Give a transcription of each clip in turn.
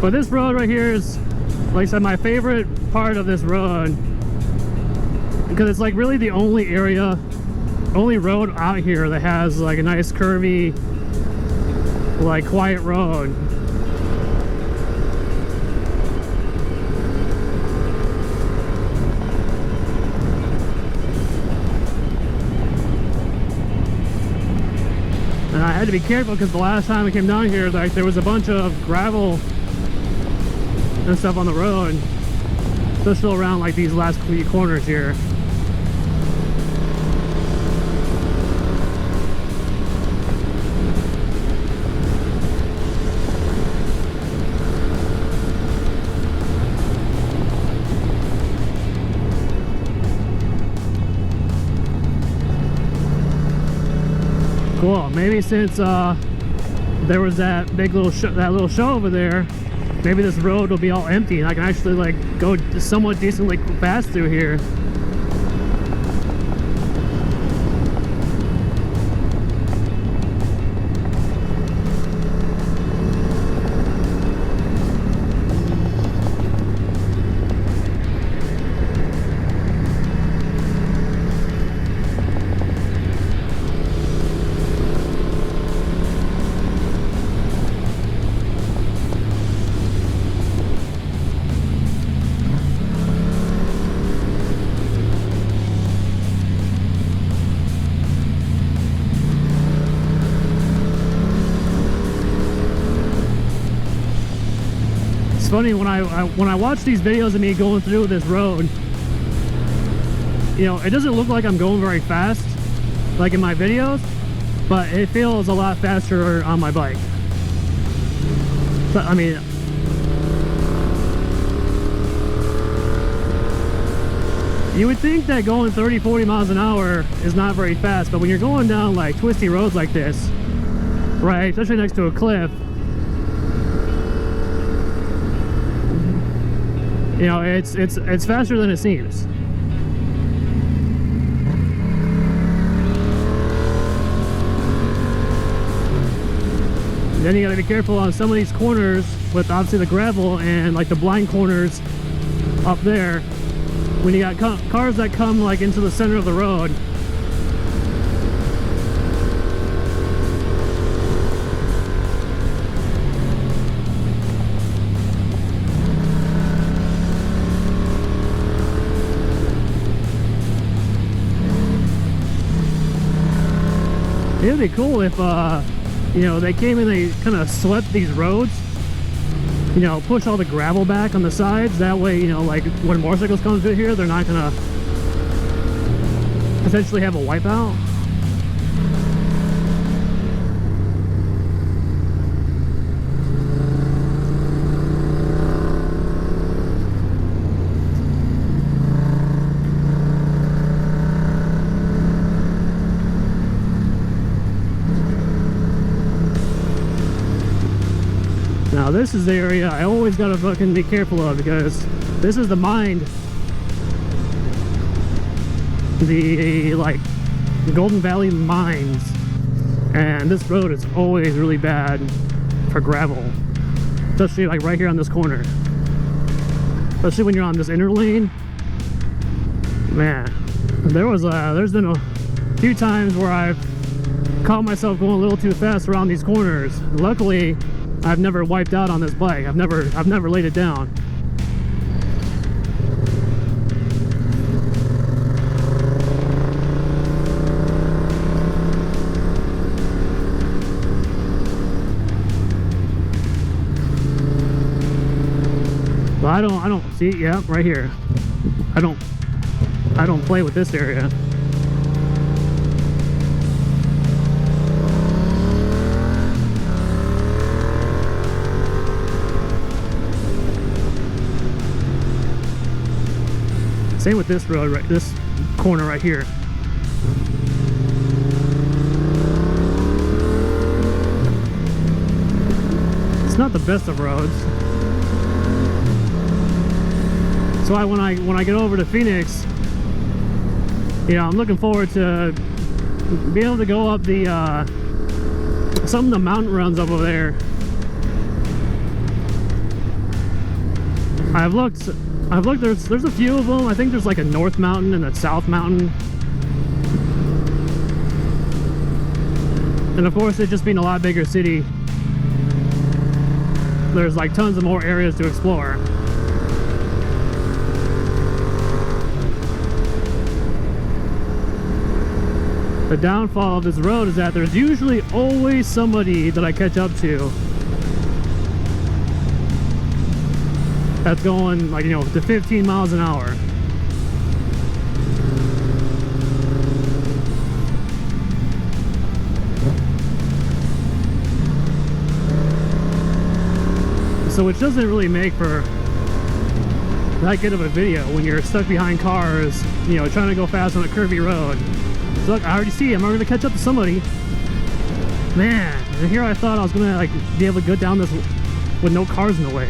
But this road right here is, like I said, my favorite part of this road, because it's like really the only road out here that has like a nice curvy, like quiet road. And I had to be careful because the last time I came down here, like there was a bunch of gravel and stuff on the road, especially around like these last few corners here. Cool. Maybe since there was that big little show over there, maybe this road will be all empty and I can actually like go somewhat decently fast through here. Funny when I watch these videos of me going through this road, you know, it doesn't look like I'm going very fast like in my videos, but it feels a lot faster on my bike. But I mean, you would think that going 30-40 miles an hour is not very fast, but when you're going down like twisty roads like this, right, especially next to a cliff, you know, it's faster than it seems. Then you gotta be careful on some of these corners with obviously the gravel and like the blind corners up there. When you got cars that come like into the center of the road, it would be cool if, you know, they came and they kind of swept these roads, you know, push all the gravel back on the sides. That way, you know, like when motorcycles come through here, they're not gonna potentially have a wipeout. Now this is the area I always gotta fucking be careful of, because this is the mine, the like Golden Valley mines, and this road is always really bad for gravel, especially like right here on this corner, especially when you're on this inner lane. Man, there's been a few times where I've caught myself going a little too fast around these corners. Luckily, I've never wiped out on this bike. I've never laid it down. But I don't see it. Yeah, right here. I don't play with this area. Same with this road, right? This corner right here. It's not the best of roads. That's why when I get over to Phoenix, you know, I'm looking forward to being able to go up the some of the mountain runs up over there. I've looked, there's a few of them. I think there's like a North Mountain and a South Mountain. And of course, it just being a lot bigger city, there's like tons of more areas to explore. The downfall of this road is that there's usually always somebody that I catch up to that's going like, you know, to 15 miles an hour. So which doesn't really make for that good of a video when you're stuck behind cars, you know, trying to go fast on a curvy road. So look, I already see I'm already gonna catch up to somebody. Man, and here I thought I was gonna like be able to go down this with no cars in the way.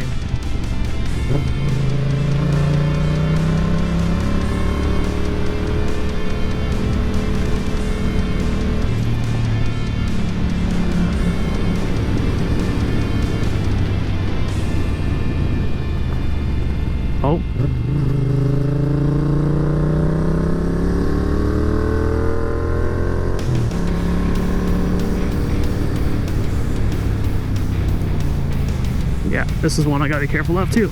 Oh. Yeah, this is one I gotta be careful of too.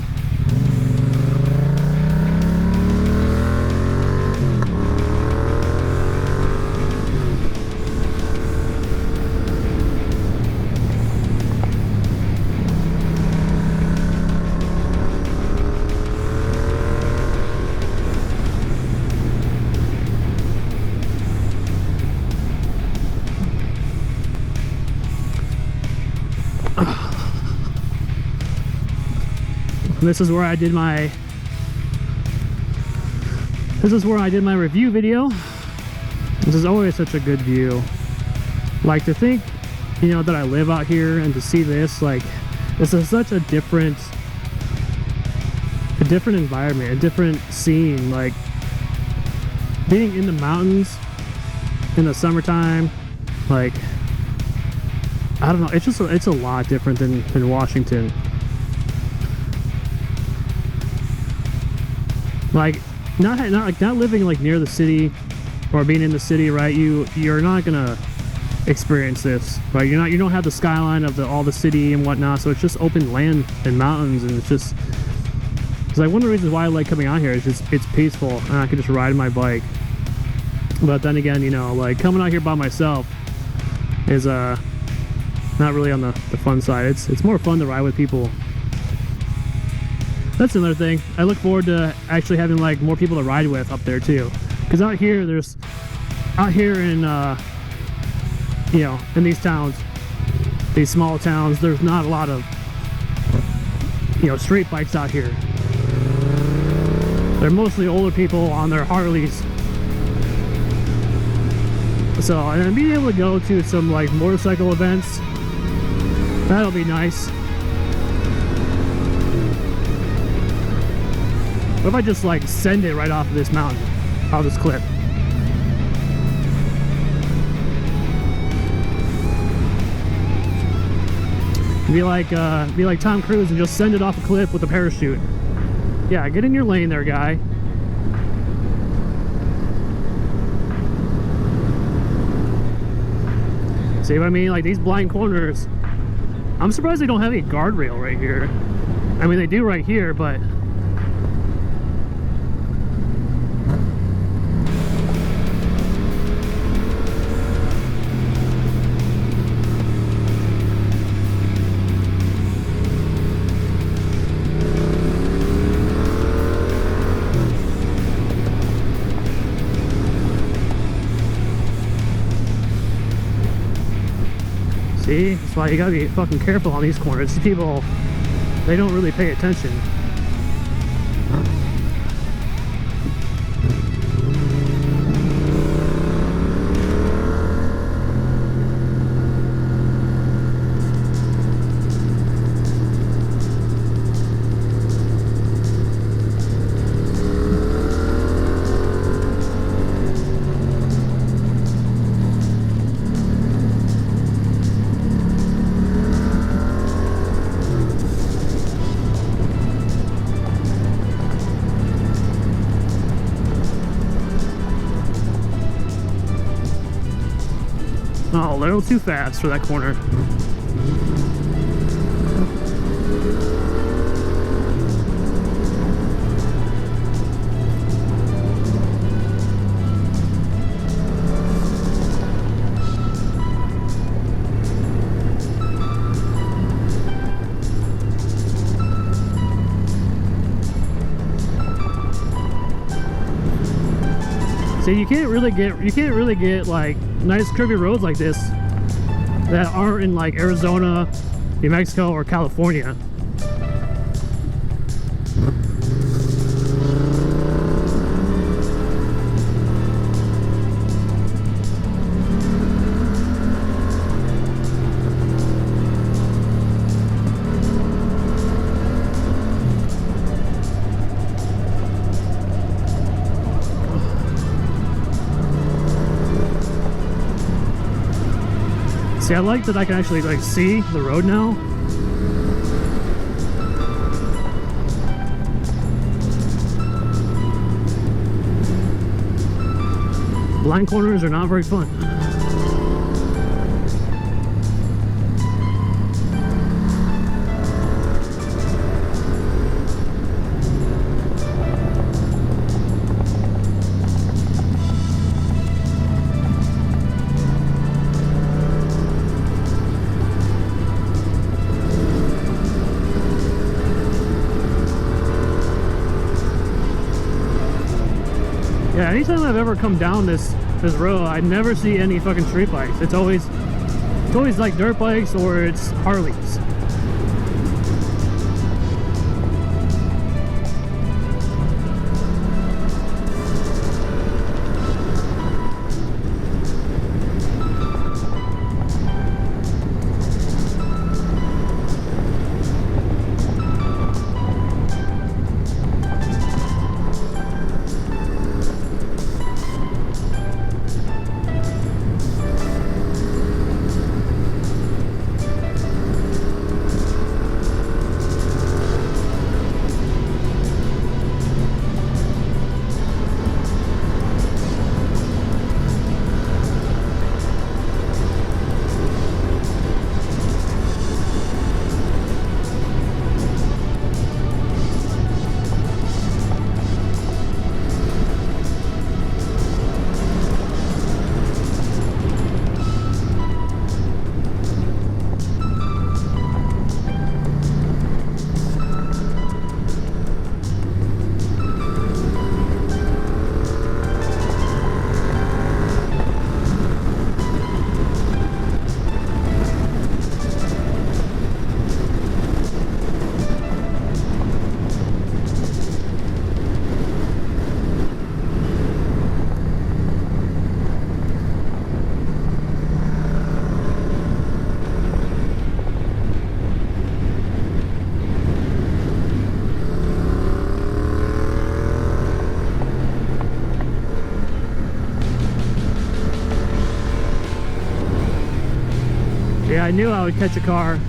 This is where I did my review video. This is always such a good view. Like, to think, you know, that I live out here and to see this, like, this is such a different environment, a different scene. Like, being in the mountains in the summertime, like, I don't know, it's a lot different than Washington. Like, not living like near the city or being in the city, right? You're not gonna experience this, right? You don't have the skyline of all the city and whatnot, so it's just open land and mountains, and it's like one of the reasons why I like coming out here is just it's peaceful and I can just ride my bike. But then again, you know, like coming out here by myself is not really on the fun side. It's more fun to ride with people. That's another thing. I look forward to actually having like more people to ride with up there too. Because out here in you know, in these towns, these small towns, there's not a lot of, you know, street bikes out here. They're mostly older people on their Harleys. So, and then being able to go to some like motorcycle events, that'll be nice. What if I just like send it right off of this mountain, off this cliff? Be like Tom Cruise and just send it off a cliff with a parachute. Yeah, get in your lane there, guy. See what I mean? Like these blind corners. I'm surprised they don't have any guardrail right here. I mean, they do right here, but see, that's why you gotta be fucking careful on these corners. These people, they don't really pay attention. Oh, a little too fast for that corner. See, you can't really get like nice curvy roads like this that aren't in like Arizona, New Mexico, or California. See, I like that I can actually like see the road now. Blind corners are not very fun. Yeah, anytime I've ever come down this road, I never see any fucking street bikes. It's always like dirt bikes or it's Harleys. Yeah, I knew I would catch a car